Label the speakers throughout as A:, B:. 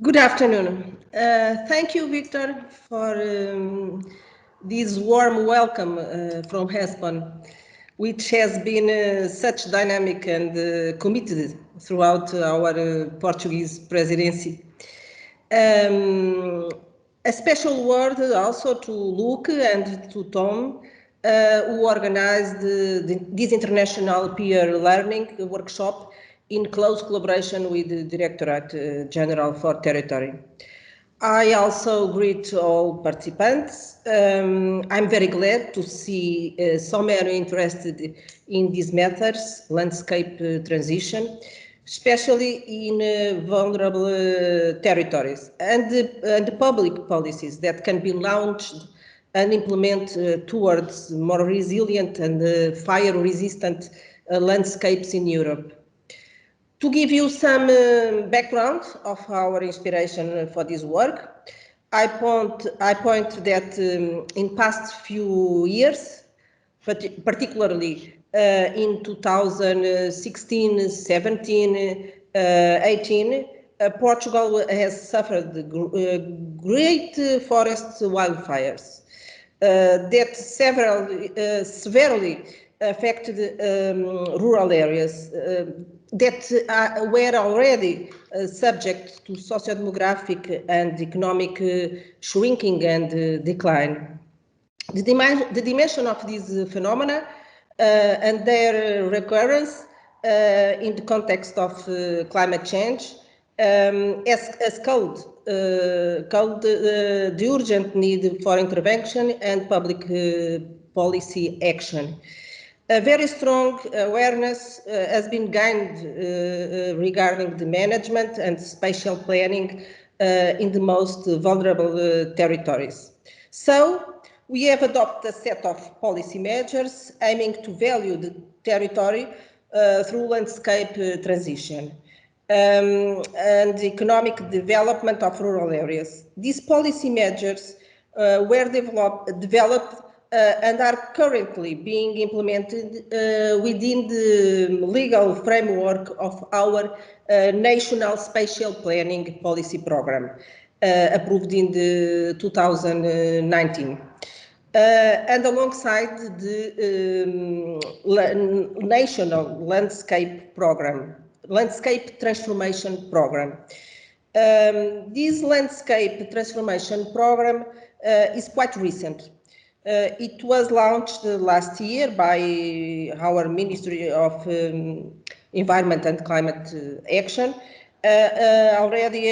A: Good afternoon. Thank you, Victor, for this warm welcome from ESPON, which has been such dynamic and committed throughout our Portuguese presidency. A special word also to Luke and to Tom, who organized this international peer learning workshop in close collaboration with the Directorate General for Territory. I also greet all participants. I'm very glad to see so many interested in these methods, landscape transition, especially in vulnerable territories, and the public policies that can be launched and implemented towards more resilient and fire-resistant landscapes in Europe. To give you some background of our inspiration for this work, I point that in past few years, but particularly in 2016, 17, 18, Portugal has suffered great forest wildfires that severely affected rural areas that were already subject to socio-demographic and economic shrinking and decline. The dimension of these phenomena and their recurrence in the context of climate change has called the urgent need for intervention and public policy action. A very strong awareness has been gained regarding the management and spatial planning in the most vulnerable territories. So, we have adopted a set of policy measures aiming to value the territory through landscape transition and economic development of rural areas. These policy measures were developed and are currently being implemented within the legal framework of our National Spatial Planning Policy Program, approved in the 2019. And alongside the National Landscape Program, Landscape Transformation Program. This Landscape Transformation Program is quite recent. It was launched last year by our Ministry of Environment and Climate Action, already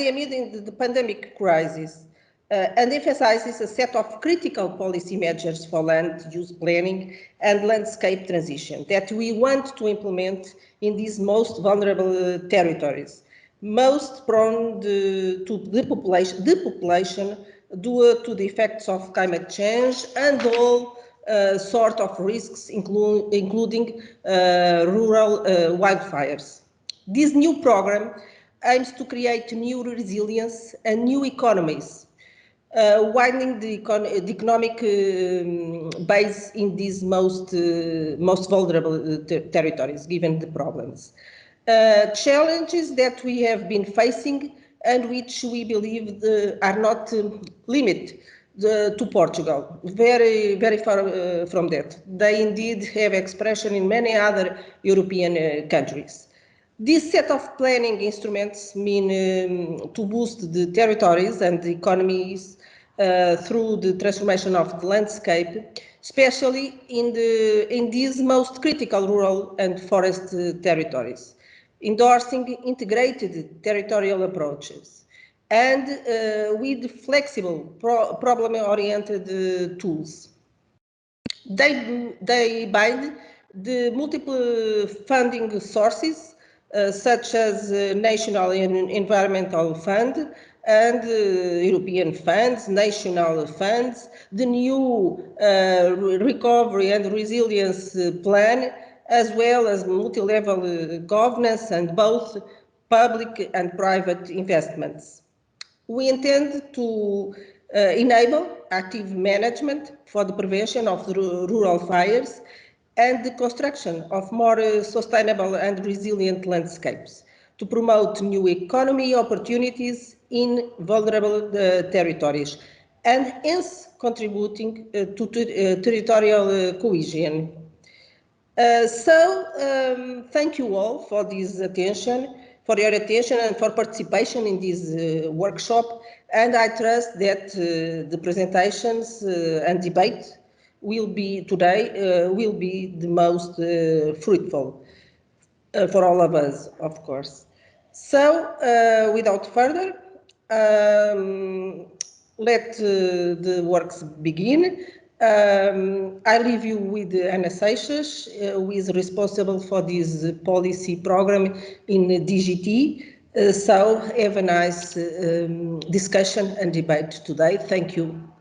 A: amid the pandemic crisis, and emphasizes a set of critical policy measures for land use planning and landscape transition that we want to implement in these most vulnerable territories, most prone to depopulation due to the effects of climate change and all sort of risks, including rural wildfires. This new program aims to create new resilience and new economies, widening the economic base in these most vulnerable territories, given the problems. Challenges that we have been facing and which we believe are not limited to Portugal, very far from that. They indeed have expression in many other European countries. This set of planning instruments mean to boost the territories and the economies through the transformation of the landscape, especially in these most critical rural and forest territories, endorsing integrated territorial approaches and with flexible problem-oriented tools. They bind the multiple funding sources such as National Environmental Fund and European funds, national funds, the new Recovery and Resilience Plan, as well as multi-level governance and both public and private investments. We intend to enable active management for the prevention of the rural fires and the construction of more sustainable and resilient landscapes to promote new economy opportunities in vulnerable territories, and hence contributing to territorial cohesion. Thank you all for this attention, for your attention and for participation in this workshop. And I trust that the presentations and debate will be today will be the most fruitful for all of us, of course. So, without further, let the works begin. I leave you with Ana Seixas, who is responsible for this policy program in DGT. So have a nice discussion and debate today. Thank you.